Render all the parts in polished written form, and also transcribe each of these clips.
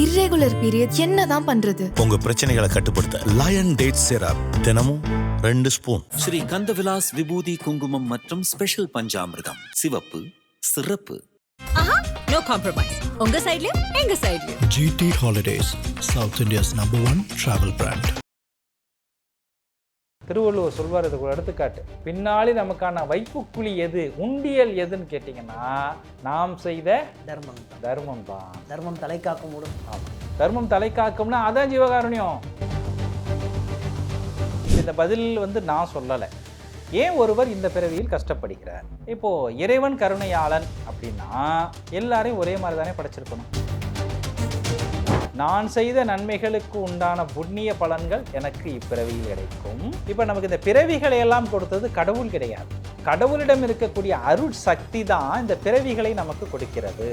Irregular period என்னதான் பண்றது? உங்க பிரச்சனைகளை கட்டுப்படுத்த லயன் டேட் சிரப் தினமும் 2 ஸ்பூன். ஸ்ரீ கந்தவிலாஸ் விபூதி குங்குமம் மற்றும் ஸ்பெஷல் பஞ்சாமிர்தம். சிவப்பு சிறப்பு. No compromise. உங்க சைடுலயும் எங்க சைடுலயும். GT Holidays, South India's #1 travel brand. Thiruvalluvar சொல்வார், இதுக்கு ஒரு எடுத்துக்காட்டு. பின்னாடி நமக்கான வைப்புக்குழி எது, உண்டியல் எதுன்னு கேட்டிங்கன்னா நாம் செய்த தர்மம் தான். தர்மம் தலை காக்கும். ஆமாம், தர்மம் தலை காக்கும்னா அதான் ஜீவகாருண்யம். இந்த பதில் நான் சொல்லலை. ஏன் ஒருவர் இந்த பிறவியில் கஷ்டப்படுகிறார்? இப்போ இறைவன் கருணையாளன் அப்படின்னா எல்லாரையும் ஒரே மாதிரி தானே படைச்சிருக்கணும். நான் செய்த நன்மைகளுக்கு உண்டான புண்ணிய பலன்கள் எனக்கு இப்பிறவியில் கிடைக்கும். இப்போ நமக்கு இந்த பிறவிகளை எல்லாம் கொடுத்தது கடவுள் கிடையாது. கடவுளிடம் இருக்கக்கூடிய அருள் சக்தி தான் இந்த பிறவிகளை நமக்கு கொடுக்கிறது.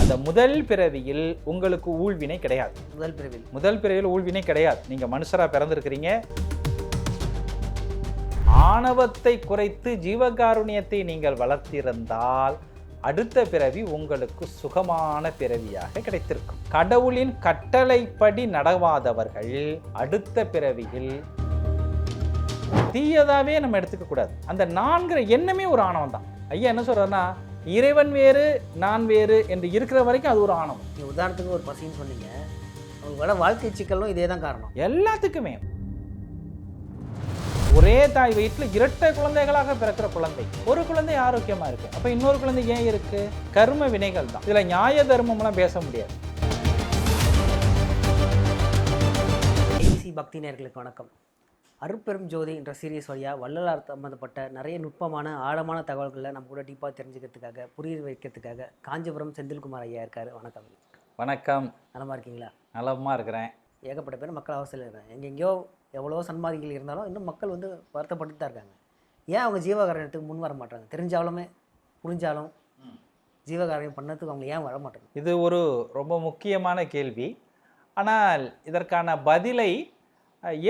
அந்த முதல் பிறவியில் உங்களுக்கு ஊழ்வினை கிடையாது. முதல் பிறவியில் ஊழ்வினை கிடையாது. நீங்க மனுஷரா பிறந்திருக்கிறீங்க. ஆணவத்தை குறைத்து ஜீவகாருண்யத்தை நீங்கள் வளர்த்திருந்தால் அடுத்த பிறவி உங்களுக்கு சுகமான பிறவியாக கிடைத்திருக்கும். கடவுளின் கட்டளைப்படி நடவாதவர்கள் அடுத்த பிறவியில் தீயதாவே நம்ம எடுத்துக்க கூடாது. அந்த நான்கிற எண்ணமே ஒரு ஆணவம் தான். ஐயா என்ன சொல்றாருன்னா, இறைவன் வேறு நான் வேறு என்று இருக்கிற வரைக்கும் அது ஒரு ஆணவம். உதாரணத்துக்கு ஒரு பசின்னு சொன்னீங்க, அவங்களோட வாழ்க்கை சிக்கலும் இதே தான் காரணம். எல்லாத்துக்குமே ஒரே தாய் வயிற்றில் இரட்டை குழந்தைகளாக பிறக்கிற குழந்தை, ஒரு குழந்தை ஆரோக்கியமா இருக்கு, அப்ப இன்னொரு குழந்தை ஏன் இருக்கு? கர்ம வினைகள் தான். இதுல நியாய தர்மம்லாம் பேச முடியாது. ஏசி பக்தி நேயர்களுக்கு வணக்கம். அருட்பெரும் ஜோதி என்ற சீரியஸ் வழியாக வள்ளலார் சம்பந்தப்பட்ட நிறைய நுட்பமான ஆழமான தகவல்களை நம்ம கூட டீப்பாக தெரிஞ்சுக்கிறதுக்காக புரிய வைக்கிறதுக்காக காஞ்சிபுரம் செந்தில்குமார் ஐயா இருக்காரு. வணக்கம். வணக்கம். நலமா இருக்கீங்களா? நலமா இருக்கிறேன். ஏகப்பட்ட பேர் மக்கள் அவசியம் இருக்கிறாங்க. எங்கெங்கேயோ எவ்வளோ சன்மார்க்கிகள் இருந்தாலும் இன்னும் மக்கள் வருத்தப்பட்டு தான் இருக்காங்க. ஏன் அவங்க ஜீவகாரணத்துக்கு முன் வர மாட்டாங்க? தெரிஞ்சாலுமே புரிஞ்சாலும் ஜீவகாரியம் பண்ணதுக்கு அவங்க ஏன் வர மாட்டாங்க? இது ஒரு ரொம்ப முக்கியமான கேள்வி. ஆனால் இதற்கான பதிலை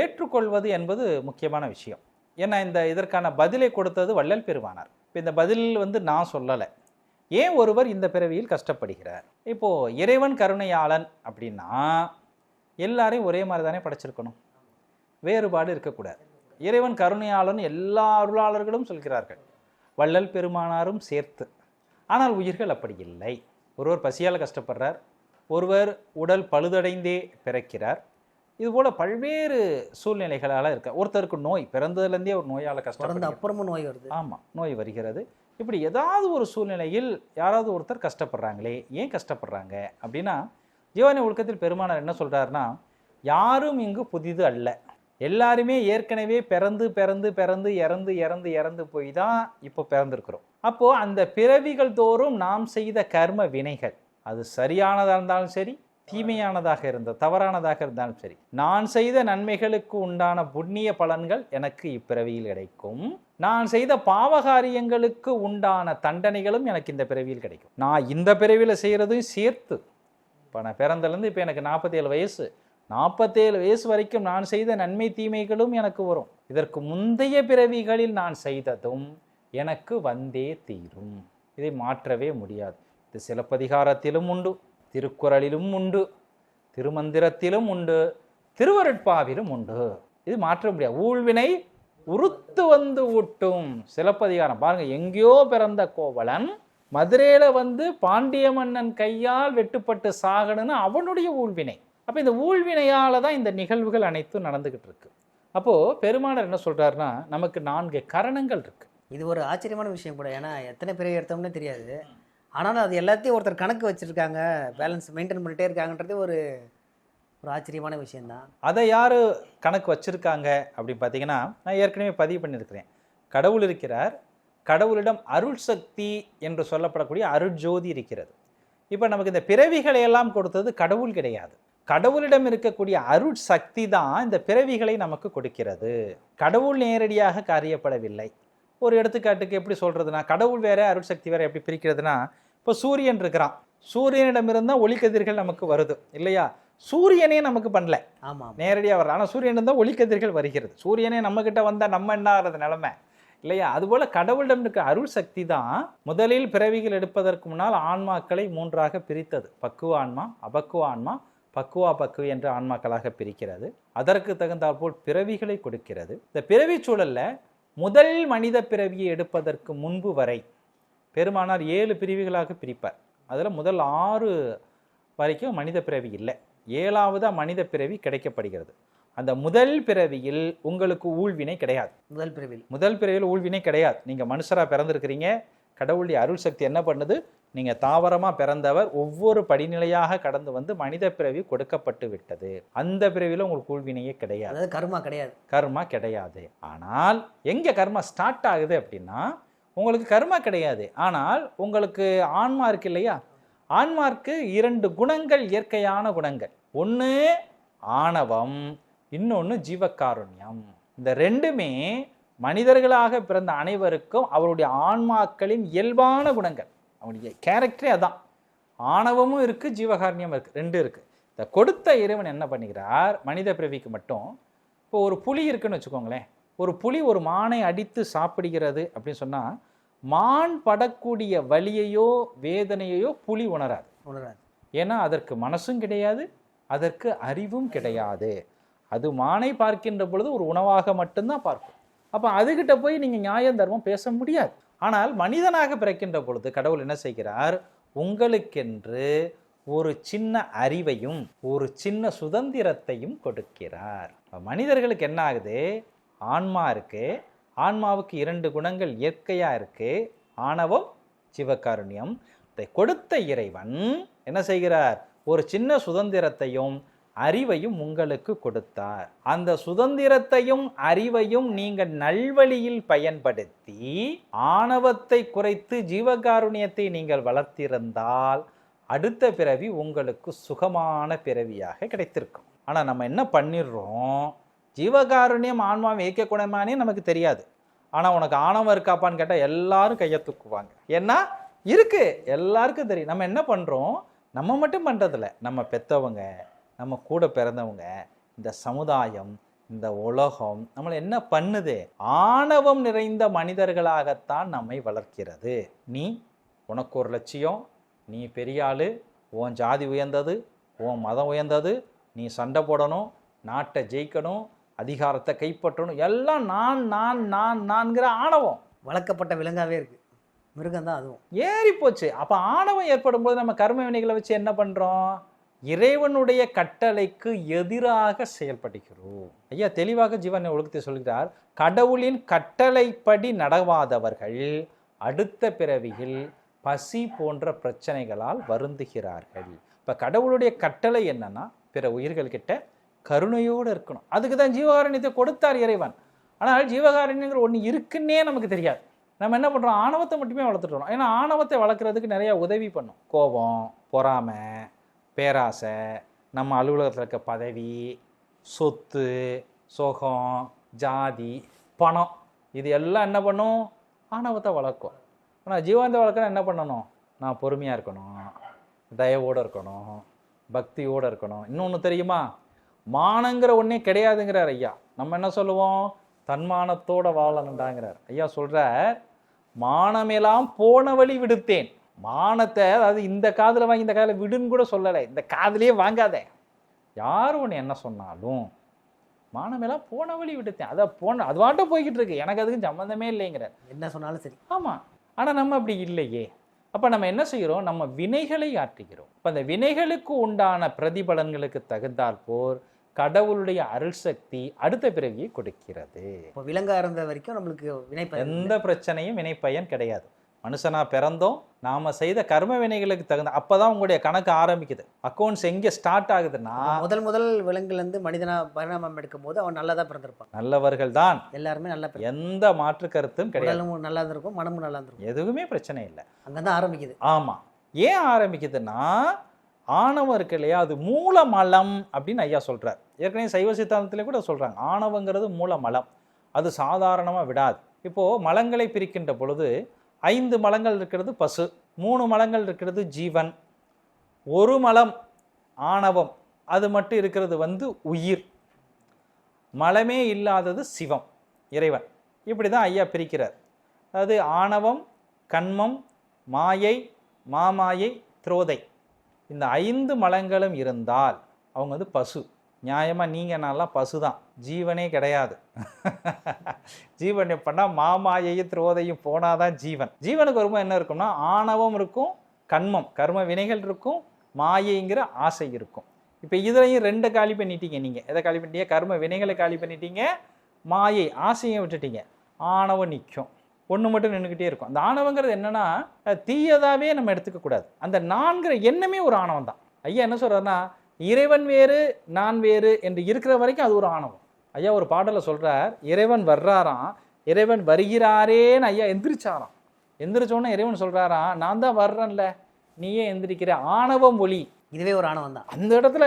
ஏற்றுக்கொள்வது என்பது முக்கியமான விஷயம். ஏன்னா இதற்கான பதிலை கொடுத்தது வள்ளல் பெருமானார். இப்போ இந்த பதில் நான் சொல்லலை. ஏன் ஒருவர் இந்த பிறவியில் கஷ்டப்படுகிறார்? இப்போது இறைவன் கருணையாளன் அப்படின்னா எல்லாரையும் ஒரே மாதிரி தானே படைச்சிருக்கணும். வேறுபாடு இருக்கக்கூடாது. இறைவன் கருணையாளன் எல்லா அருளாளர்களும் சொல்கிறார்கள், வள்ளல் பெருமானாரும் சேர்த்து. ஆனால் உயிர்கள் அப்படி இல்லை. ஒருவர் பசியால் கஷ்டப்படுறார், ஒருவர் உடல் பழுதடைந்தே பிறக்கிறார். இதுபோல் பல்வேறு சூழ்நிலைகளால் இருக்க. ஒருத்தருக்கு நோய், பிறந்ததுலேருந்தே ஒரு நோயால் கஷ்டப்படுறது, அப்புறமும் நோய் வருது. ஆமாம், நோய் வருகிறது. இப்படி ஏதாவது ஒரு சூழ்நிலையில் யாராவது ஒருத்தர் கஷ்டப்படுறாங்களே. ஏன் கஷ்டப்படுறாங்க அப்படின்னா, ஜீவகாருண்ய ஒழுக்கத்தில் பெருமானார் என்ன சொல்கிறாருன்னா, யாரும் இங்கு புதிது அல்ல, எல்லாருமே ஏற்கனவே பிறந்து பிறந்து பிறந்து இறந்து இறந்து இறந்து போய் தான் இப்போ பிறந்திருக்கிறோம். அப்போது அந்த பிறவிகள் தோறும் நாம் செய்த கர்ம வினைகள், அது சரியானதாக இருந்தாலும் சரி, தீமையானதாக தவறானதாக இருந்தாலும் சரி, நான் செய்த நன்மைகளுக்கு உண்டான புண்ணிய பலன்கள் எனக்கு இப்பிறவியில் கிடைக்கும். நான் செய்த பாவகாரியங்களுக்கு உண்டான தண்டனைகளும் எனக்கு இந்த பிறவியில் கிடைக்கும். நான் இந்த பிறவியில் செய்கிறதையும் சேர்த்து, இப்போ நான் பிறந்தலேருந்து இப்போ எனக்கு 47 வயசு, 47 வயசு வரைக்கும் நான் செய்த நன்மை தீமைகளும் எனக்கு வரும். இதற்கு முந்தைய பிறவிகளில் நான் செய்ததும் எனக்கு வந்தே தீரும். இதை மாற்றவே முடியாது. இது சிலப்பதிகாரத்திலும் உண்டு, திருக்குறளிலும் உண்டு, திருமந்திரத்திலும் உண்டு, திருவருட்பாவிலும் உண்டு. இது மாற்ற முடியாது. ஊழ்வினை உறுத்து வந்து ஊட்டும். சிலப்பதிகாரம் பாருங்க, எங்கேயோ பிறந்த கோவலன் மதுரையில பாண்டிய மன்னன் கையால் வெட்டுப்பட்டு சாகணும்னு அவனுடைய ஊழ்வினை. அப்போ இந்த ஊழ்வினையால தான் இந்த நிகழ்வுகள் அனைத்தும் நடந்துகிட்டு இருக்கு. அப்போ பெருமானார் என்ன சொல்றாருன்னா, நமக்கு 4 கரணங்கள் இருக்கு. இது ஒரு ஆச்சரியமான விஷயம் கூட. ஏன்னா எத்தனை பேர் எடுத்தோம்னே தெரியாது. ஆனாலும் அது எல்லாத்தையும் ஒருத்தர் கணக்கு வச்சிருக்காங்க, பேலன்ஸ் மெயின்டைன் பண்ணிட்டே இருக்காங்கன்றது ஒரு ஆச்சரியமான விஷயம்தான். அதை யாரு கணக்கு வச்சிருக்காங்க அப்படின்னு பார்த்தீங்கன்னா, நான் ஏற்கனவே பதிவு பண்ணியிருக்கிறேன். கடவுள் இருக்கிறார். கடவுளிடம் அருள் சக்தி என்று சொல்லப்படக்கூடிய அருட்ஜோதி இருக்கிறது. இப்போ நமக்கு இந்த பிறவிகளை எல்லாம் கொடுத்தது கடவுள் கிடையாது. கடவுளிடம் இருக்கக்கூடிய அருட் சக்தி தான் இந்த பிறவிகளை நமக்கு கொடுக்கிறது. கடவுள் நேரடியாக காரியப்படவில்லை. ஒரு எடுத்துக்காட்டுக்கு எப்படி சொல்றதுன்னா, கடவுள் வேற அருட் சக்தி வேற எப்படி பிரிக்கிறதுனா, இப்போ சூரியன் இருக்கிறான், சூரியனிடமிருந்தா ஒளிக்கதிர்கள் நமக்கு வருது இல்லையா? சூரியனே நமக்கு பண்ணல, நேரடியாக வரல. ஆனால் சூரியன் இருந்தால் ஒளிக்கதிர்கள் வருகிறது. சூரியனே நம்ம கிட்ட வந்தால் நம்ம என்ன ஆகிறது நிலைமை? இல்லையா? அதுபோல கடவுளிடம் இருக்க அருள் சக்தி தான் முதலில் பிறவிகள் எடுப்பதற்கு முன்னால் ஆன்மாக்களை 3ஆக பிரித்தது. பக்குவ ஆன்மா, அபக்குவ ஆன்மா, பக்குவா பக்குவ என்ற ஆன்மாக்களாக பிரிக்கிறது. அதற்கு தகுந்தாற்போல் பிறவிகளை கொடுக்கிறது. இந்த பிறவி சூழல்ல முதல் மனித பிறவியை எடுப்பதற்கு முன்பு வரை பெருமானார் 7 பிரிவுகளாக பிரிப்பார். அதில் முதல் 6 வரைக்கும் மனித பிறவி இல்லை. 7ஆவதா மனித பிறவி கிடைக்கப்படுகிறது. அந்த முதல் பிறவியில் உங்களுக்கு ஊழ்வினை கிடையாது. முதல் பிறவியில் ஊழ்வினை கிடையாது. நீங்கள் மனுஷராக பிறந்திருக்கிறீங்க. கடவுளுடைய அருள் சக்தி என்ன பண்ணுது? நீங்கள் தாவரமாக பிறந்தவர் ஒவ்வொரு படிநிலையாக கடந்து வந்து மனித பிறவி கொடுக்கப்பட்டு விட்டது. அந்த பிறவியில் உங்களுக்கு ஊழ்வினையே கிடையாது. கர்மா கிடையாது. ஆனால் எங்கே கர்மா ஸ்டார்ட் ஆகுது அப்படின்னா, உங்களுக்கு கர்மா கிடையாது, ஆனால் உங்களுக்கு ஆன்மா இருக்கு இல்லையா? ஆன்மார்க்கு 2 குணங்கள், இயற்கையான குணங்கள். ஒன்று ஆணவம், இன்னொன்று ஜீவகாருண்யம். இந்த 2மே மனிதர்களாக பிறந்த அனைவருக்கும் அவருடைய ஆன்மாக்களின் இயல்பான குணங்கள். அவனுடைய கேரக்டரே அதான். ஆணவமும் இருக்குது, ஜீவகாருண்யம் இருக்குது, 2 இருக்குது. இந்த கொடுத்த இறைவன் என்ன பண்ணுகிறார்? மனித பிறவிக்கு மட்டும் இப்போ ஒரு புலி இருக்குன்னு வச்சுக்கோங்களேன். ஒரு புலி ஒரு மானை அடித்து சாப்பிடுகிறது அப்படின்னு சொன்னால், மான் படக்கூடிய வலியையோ வேதனையையோ புலி உணராது. ஏன்னா அதற்கு மனசும் கிடையாது, அதற்கு அறிவும் கிடையாது. அது மானை பார்க்கின்ற பொழுது ஒரு உணவாக மட்டும்தான் பார்க்கும். அப்போ அதுகிட்ட போய் நீங்கள் நியாயம் தர்மம் பேச முடியாது. ஆனால் மனிதனாக பிறக்கின்ற பொழுது கடவுள் என்ன செய்கிறார்? உங்களுக்கென்று ஒரு சின்ன அறிவையும் ஒரு சின்ன சுதந்திரத்தையும் கொடுக்கிறார். மனிதர்களுக்கு என்ன ஆகுது? ஆன்மா இருக்கு. ஆன்மாவுக்கு 2 குணங்கள் இயற்கையாக இருக்கு, ஆணவம், ஜீவகாருண்யம். இதை கொடுத்த இறைவன் என்ன செய்கிறார்? ஒரு சின்ன சுதந்திரத்தையும் அறிவையும் உங்களுக்கு கொடுத்தார். அந்த சுதந்திரத்தையும் அறிவையும் நீங்கள் நல்வழியில் பயன்படுத்தி ஆணவத்தை குறைத்து ஜீவகாருண்யத்தை நீங்கள் வளர்த்திருந்தால் அடுத்த பிறவி உங்களுக்கு சுகமான பிறவியாக கிடைத்திருக்கும். ஆனால் நம்ம என்ன பண்ணிடுறோம்? ஜீவகாருண்யம் ஆன்மாவை இயக்கக்கூடமானே நமக்கு தெரியாது. ஆனால் உனக்கு ஆணவம் இருக்காப்பான்னு கேட்டால் எல்லாரும் கையை தூக்குவாங்க. ஏன்னா இருக்கு, எல்லாருக்கும் தெரியும். நம்ம என்ன பண்ணுறோம்? நம்ம மட்டும் பண்ணுறதில்ல, நம்ம பெற்றவங்க, நம்ம கூட பிறந்தவங்க, இந்த சமுதாயம், இந்த உலகம் நம்மளை என்ன பண்ணுது? ஆணவம் நிறைந்த மனிதர்களாகத்தான் நம்மை வளர்க்கிறது. நீ உனக்கு ஒரு லட்சியம், நீ பெரிய ஆளு, உன் ஜாதி உயர்ந்தது, உன் மதம் உயர்ந்தது, நீ சண்டை போடணும், நாட்டை ஜெயிக்கணும், அதிகாரத்தை கைப்பற்றணும், எல்லாம் நான் நான் நான் நான்கிற ஆணவம் வளர்க்கப்பட்ட விலங்காவே இருக்கு. மிருகம் தான் அதுவும் ஏறி போச்சு. அப்போ ஆணவம் ஏற்படும் போது நம்ம கர்ம வினைகளை வச்சு என்ன பண்ணுறோம்? இறைவனுடைய கட்டளைக்கு எதிராக செயல்படுகிறோம். ஐயா தெளிவாக ஜீவன் ஒழுக்கத்தை சொல்கிறார். கடவுளின் கட்டளைப்படி நடவாதவர்கள் அடுத்த பிறவியில் பசி போன்ற பிரச்சனைகளால் வருந்துகிறார்கள். இப்போ கடவுளுடைய கட்டளை என்னன்னா, பிற உயிர்கள்கிட்ட கருணையோடு இருக்கணும். அதுக்கு தான் ஜீவகாருண்யத்தை கொடுத்தார் இறைவன். ஆனால் ஜீவகாருண்யங்கிற ஒன்று இருக்குன்னே நமக்கு தெரியாது. நம்ம என்ன பண்ணுறோம்? ஆணவத்தை மட்டுமே வளர்த்துட்டு வரோம். ஏன்னா ஆணவத்தை வளர்க்குறதுக்கு நிறையா உதவி பண்ணும். கோபம், பொறாமை, பேராசை, நம்ம அலுவலகத்தில் இருக்க பதவி, சொத்து, சோகம், ஜாதி, பணம், இது எல்லாம் என்ன பண்ணும்? ஆணவத்தை வளர்க்கும். ஆனால் ஜீவாந்த வளர்க்கணும் என்ன பண்ணணும்? நான் பொறுமையாக இருக்கணும், தயவோடு இருக்கணும், பக்தியோடு இருக்கணும். இன்னொன்று தெரியுமா? மானங்கிற ஒன்றே கிடையாதுங்கிறார் ஐயா. நம்ம என்ன சொல்லுவோம்? தன்மானத்தோடு வாழணுண்டாங்கிறார் ஐயா. சொல்கிறார், மானமெல்லாம் போன வழி விடுத்தேன். மானத்தை, அதாவது இந்த காதில் வாங்கி இந்த காதில் விடுன்னு கூட சொல்லலை, இந்த காதிலே வாங்காத. யாரும் ஒன்று என்ன சொன்னாலும் மானமெல்லாம் போன வழி விடுத்தேன். அதை அது வாட்டும் போய்கிட்டு இருக்கு, எனக்கு அதுக்கு சம்மந்தமே இல்லைங்கிறார். என்ன சொன்னாலும் சரி. ஆமாம். ஆனால் நம்ம அப்படி இல்லையே. அப்போ நம்ம என்ன செய்கிறோம்? நம்ம வினைகளை ஆற்றுகிறோம். இப்போ அந்த வினைகளுக்கு உண்டான பிரதிபலன்களுக்கு தகுந்தால் போர் கடவுளுடைய அருள் சக்தி அடுத்த பிறவியை கொடுக்கிறது. இப்போ விலங்கா இருந்த வரைக்கும் நம்மளுக்கு வினைப்பயன், எந்த பிரச்சனையும் வினைப்பயன் கிடையாது. மனுஷனா பிறந்தோம், நாம செய்த கர்ம வினைகளுக்கு தகுந்த அப்பதான் உங்களுடைய கணக்கு ஆரம்பிக்குது. அக்கௌண்ட்ஸ் எங்க ஸ்டார்ட் ஆகுதுன்னா, முதல் விலங்குல இருந்து மனிதனா பரிணாமம் எடுக்கும் போது அவன் நல்லா தான் பிறந்திருப்பான். நல்லவர்கள் தான் எல்லாருமே நல்லா, எந்த மாற்று கருத்தும் கிடையாது. நல்லா இருந்திருக்கும், மனமும் நல்லா இருந்திருக்கும், எதுவுமே பிரச்சனை இல்லை. அங்கதான் ஆரம்பிக்குது. ஆமா. ஏன் ஆரம்பிக்குதுன்னா, ஆணவம் இருக்கு இல்லையா, அது மூலமலம் அப்படின்னு ஐயா சொல்றார். ஏற்கனவே சைவ சித்தாந்தத்திலே கூட சொல்றாங்க, ஆணவங்கிறது மூலமலம், அது சாதாரணமா விடாது. இப்போ மலங்களை பிரிக்கின்ற பொழுது 5 மலங்கள் இருக்கிறது பசு, 3 மலங்கள் இருக்கிறது ஜீவன், 1 மலம் ஆணவம், அது மட்டும் இருக்கிறது உயிர். மலமே இல்லாதது சிவம், இறைவன். இப்படி தான் ஐயா பிரிக்கிறார். அதாவது ஆணவம், கண்மம், மாயை, மாமாயை, திரோதை, இந்த 5 மலங்களும் இருந்தால் அவங்க வந்து பசு. நியாயமாக நீங்கள் நான்லாம் பசு தான், ஜீவனே கிடையாது. ஜீவன் எப்படின்னா மாமாயையும் திரோதையும் போனாதான் ஜீவன். ஜீவனுக்கு வரும்போது என்ன இருக்கும்னா ஆணவம் இருக்கும், கண்மம் கர்ம வினைகள் இருக்கும், மாயைங்கிற ஆசை இருக்கும். இப்போ இதுலையும் 2 காலி பண்ணிட்டீங்க. நீங்கள் எதை காலி பண்ணிட்டீங்க? கர்ம வினைகளை காலி பண்ணிட்டீங்க, மாயை ஆசையை விட்டுட்டீங்க. ஆணவம் நிற்கும், ஒன்று மட்டும் நின்றுக்கிட்டே இருக்கும். அந்த ஆணவங்கிறது என்னன்னா தீயதாவே நம்ம எடுத்துக்கக்கூடாது. அந்த நான்கிற எண்ணமே ஒரு ஆணவம் தான். ஐயா என்ன சொல்கிறாருன்னா, இறைவன் வேறு நான் வேறு என்று இருக்கிற வரைக்கும் அது ஒரு ஆணவம். ஐயா ஒரு பாடலை சொல்கிறார், இறைவன் வர்றாராம், இறைவன் வருகிறாரேன்னு ஐயா எந்திரிச்சாராம். எந்திரிச்சோன்னே இறைவன் சொல்கிறாராம், நான் தான் வர்றேன்ல, நீயே எந்திரிக்கிற. ஆணவம் ஒளி, இதுவே ஒரு ஆணவம் தான். அந்த இடத்துல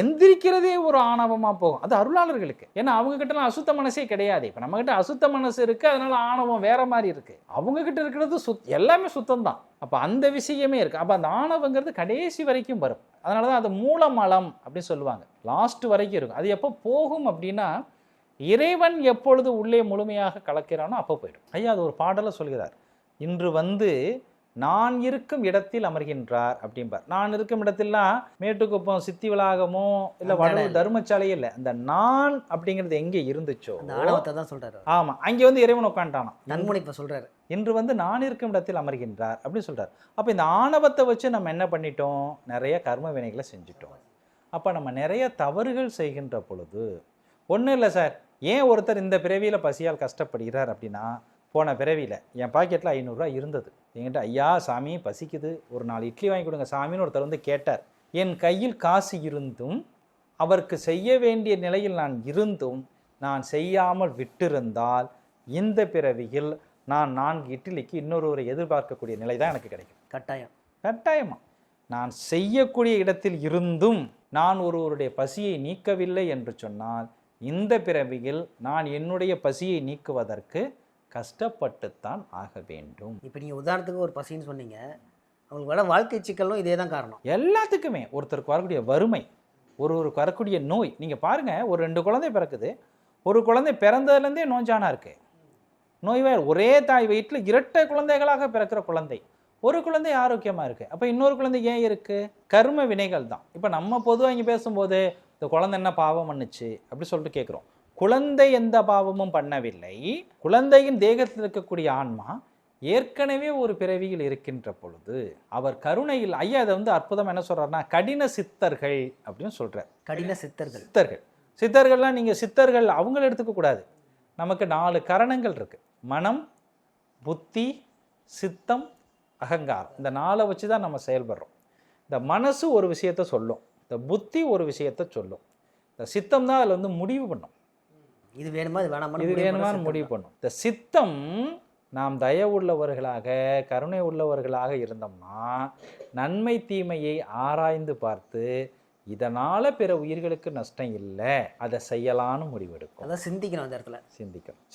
எந்திரிக்கிறதே ஒரு ஆணவமாக போகும். அது அருளாளர்களுக்கு. ஏன்னா அவங்க கிட்டலாம் அசுத்த மனசே கிடையாது. இப்போ நம்ம கிட்ட அசுத்த மனசு இருக்கு, அதனால ஆணவம் வேற மாதிரி இருக்கு. அவங்க கிட்ட இருக்கிறது எல்லாமே சுத்தம் தான். அப்போ அந்த விஷயமே இருக்கு. அப்போ அந்த ஆணவங்கிறது கடைசி வரைக்கும் வரும். அதனால தான் அது மூலமலம் அப்படின்னு சொல்லுவாங்க, லாஸ்ட் வரைக்கும் இருக்கும். அது எப்போ போகும் அப்படின்னா இறைவன் எப்பொழுது உள்ளே முழுமையாக கலக்கிறானோ அப்போ போயிடும். ஐயா அது ஒரு பாடலை சொல்கிறார், இன்று வந்து நான் இருக்கும் இடத்தில் அமர்கின்றார் அப்படிம்பார். நான் இருக்கும் இடத்தில்னா மேட்டுக்குப்பம் சித்தி வளாகமோ இல்லை வடலூர் தர்மசாலையே இல்லை. அந்த நான் அப்படிங்கிறது எங்கே இருந்துச்சோ தான் சொல்றாரு. ஆமா, அங்கே வந்து இறைவன் உட்காந்துட்டானா. நன்முனை இப்ப சொல்றாரு, இன்று வந்து நான் இருக்கும் இடத்தில் அமர்கின்றார் அப்படின்னு சொல்றாரு. அப்போ இந்த ஆணவத்தை வச்சு நம்ம என்ன பண்ணிட்டோம்? நிறைய கர்ம வினைகளை செஞ்சுட்டோம். அப்போ நம்ம நிறைய தவறுகள் செய்கின்ற பொழுது ஒன்றும் இல்லை சார், ஏன் ஒருத்தர் இந்த பிறவியில் பசியால் கஷ்டப்படுகிறார் அப்படின்னா, போன பிறவியில் என் பாக்கெட்டில் 500 ரூபா இருந்தது. என்கிட்ட ஐயா சாமி பசிக்குது, ஒரு 4 இட்லி வாங்கி கொடுங்க சாமின்னு ஒருத்தர் வந்து கேட்டார். என் கையில் காசு இருந்தும் அவருக்கு செய்ய வேண்டிய நிலையில் நான் இருந்தும் நான் செய்யாமல் விட்டிருந்தால் இந்த பிறவியில் நான் 4 இட்லிக்கு இன்னொருவரை எதிர்பார்க்கக்கூடிய நிலை தான் எனக்கு கிடைக்கும். கட்டாயமா நான் செய்யக்கூடிய இடத்தில் இருந்தும் நான் ஒருவருடைய பசியை நீக்கவில்லை என்று சொன்னால் இந்த பிறவியில் நான் என்னுடைய பசியை நீக்குவதற்கு கஷ்டப்பட்டுத்தான் ஆக வேண்டும். இப்போ நீங்கள் உதாரணத்துக்கு ஒரு பசின்னு சொன்னீங்க, அவங்களுக்கு வர வாழ்க்கை சிக்கலும் இதே தான் காரணம். எல்லாத்துக்குமே ஒருத்தருக்கு வரக்கூடிய வறுமை, ஒருவருக்கு வரக்கூடிய நோய். நீங்கள் பாருங்கள், ஒரு 2 குழந்தை பிறக்குது, ஒரு குழந்தை பிறந்ததுலேருந்தே நோஞ்சானா இருக்குது, நோய்வாய். ஒரே தாய் வயிற்றில் 2 குழந்தைகளாக பிறக்கிற குழந்தை, ஒரு குழந்தை ஆரோக்கியமாக இருக்குது. அப்போ இன்னொரு குழந்தை ஏன் இருக்குது? கர்ம வினைகள் தான். இப்போ நம்ம பொதுவாக இங்கே பேசும்போது இந்த குழந்தை என்ன பாவம் பண்ணுச்சு அப்படி சொல்லிட்டு கேட்குறோம். குழந்தை எந்த பாவமும் பண்ணவில்லை. குழந்தையின் தேகத்தில் இருக்கக்கூடிய ஆன்மா ஏற்கனவே ஒரு பிறவியில் இருக்கின்ற பொழுது அவர் கருணையில், ஐயா அதை வந்து அற்புதம் என்ன சொல்றாருன்னா கடின சித்தர்கள் அப்படின்னு சொல்றார். கடின சித்தர்கள். சித்தர்கள்லாம் நீங்கள் சித்தர்கள் அவங்கள எடுத்துக்க கூடாது. நமக்கு 4 கரணங்கள் இருக்கு, மனம், புத்தி, சித்தம், அகங்காரம். இந்த 4 வச்சு தான் நம்ம செயல்படுறோம். இந்த மனசு ஒரு விஷயத்த சொல்லும், இந்த புத்தி ஒரு விஷயத்த சொல்லும், இந்த சித்தம் தான் அதில் வந்து முடிவு பண்ணும். இது வேணுமா இது வேணுமான்னு முடிவு பண்ணும். இந்த சித்தம் நாம் தயவுள்ளவர்களாக கருணை உள்ளவர்களாக இருந்தோம்னா நன்மை தீமையை ஆராய்ந்து பார்த்து இதனால பிற உயிர்களுக்கு நஷ்டம் இல்லை, அதை செய்யலான்னு முடிவெடுக்கும். அதை சிந்திக்கணும். அந்த இடத்துல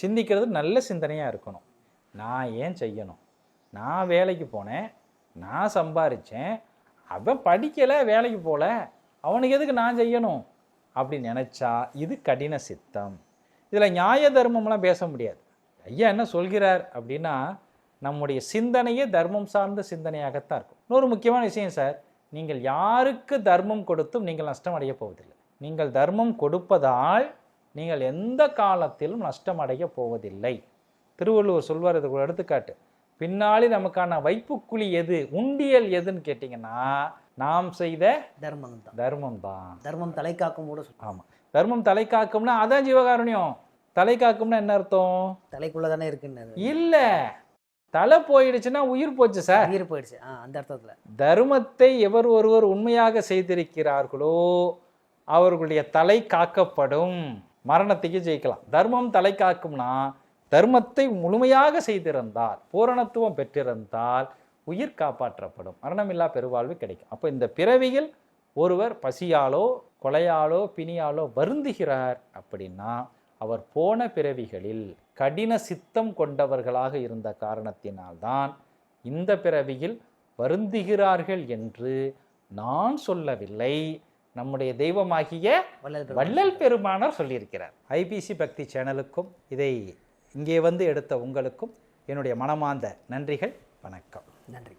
சிந்திக்கிறது நல்ல சிந்தனையாக இருக்கணும். நான் ஏன் செய்யணும்? நான் வேலைக்கு போனேன், நான் சம்பாதிச்சேன், அவன் படிக்கலை வேலைக்கு போகல, அவனுக்கு எதுக்கு நான் செய்யணும் அப்படின்னு நினச்சா இது கடின சித்தம். இதில் நியாய தர்மம்லாம் பேச முடியாது. ஐயா என்ன சொல்கிறார் அப்படின்னா நம்முடைய சிந்தனையே தர்மம் சார்ந்த சிந்தனையாகத்தான் இருக்கும். இன்னொரு முக்கியமான விஷயம் சார், நீங்கள் யாருக்கு தர்மம் கொடுத்தும் நீங்கள் நஷ்டம் அடைய போவதில்லை. நீங்கள் தர்மம் கொடுப்பதால் நீங்கள் எந்த காலத்திலும் நஷ்டம் அடைய போவதில்லை. திருவள்ளுவர் சொல்வார், இதுக்கு ஒரு எடுத்துக்காட்டு. பின்னாடி நமக்கான வைப்புக்குழி எது, உண்டியல் எதுன்னு கேட்டிங்கன்னா நாம் செய்த தர்மம் தான். தர்மம் தலை காக்கும் கூட. ஆமாம், தர்மம் தலை காக்கும்னா அதான் ஜீவகாருண்யம். தலை காக்கும்னா என்ன அர்த்தம்? தலைக்குள்ள தானே இருக்குன்னு இல்லை, தலை போயிடுச்சுன்னா உயிர் போச்சு சார். உயிர் போயிடுச்சு அந்த அர்த்தத்தில். தர்மத்தை எவர் ஒருவர் உண்மையாக செய்திருக்கிறார்களோ அவர்களுடைய தலை காக்கப்படும், மரணத்துக்கு ஜெயிக்கலாம். தர்மம் தலை காக்கும்னா தர்மத்தை முழுமையாக செய்திருந்தால், பூரணத்துவம் பெற்றிருந்தால் உயிர் காப்பாற்றப்படும், மரணமில்லா பெருவாழ்வு கிடைக்கும். அப்போ இந்த பிறவியில் ஒருவர் பசியாலோ கொலையாலோ பிணியாலோ வருந்துகிறார் அப்படின்னா அவர் போன பிறவிகளில் கடின சித்தம் கொண்டவர்களாக இருந்த காரணத்தினால்தான் இந்த பிறவியில் வருந்துகிறார்கள் என்று நான் சொல்லவில்லை, நம்முடைய தெய்வமாகிய வள்ளல் பெருமானார் சொல்லியிருக்கிறார். ஐபிசி பக்தி சேனலுக்கும் இதை இங்கே வந்து எடுத்த உங்களுக்கும் என்னுடைய மனமார்ந்த நன்றிகள். வணக்கம். நன்றி.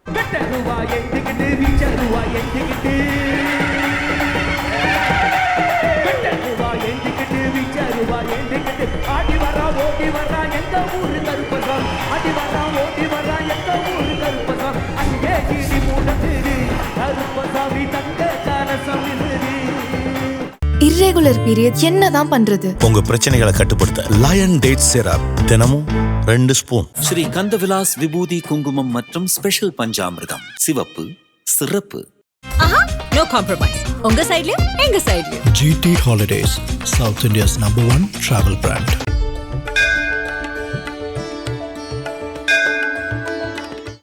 இர்ரெகுலர் பீரியட் என்னதான் பண்றது? உங்க பிரச்சனைகளை கட்டுப்படுத்த லயன் டேட் சிரப் தினமும் 2 ஸ்பூன். ஸ்ரீ கந்தவிலாஸ் விபூதி குங்குமம் மற்றும் ஸ்பெஷல் பஞ்சாமிர்தம். சிவப்பு சிறப்பு. ஆஹா, நோ காம்ப்ரமைஸ். உங்க சைடுலயும் எங்க சைடுலயும். GT Holidays, South India's #1 travel brand.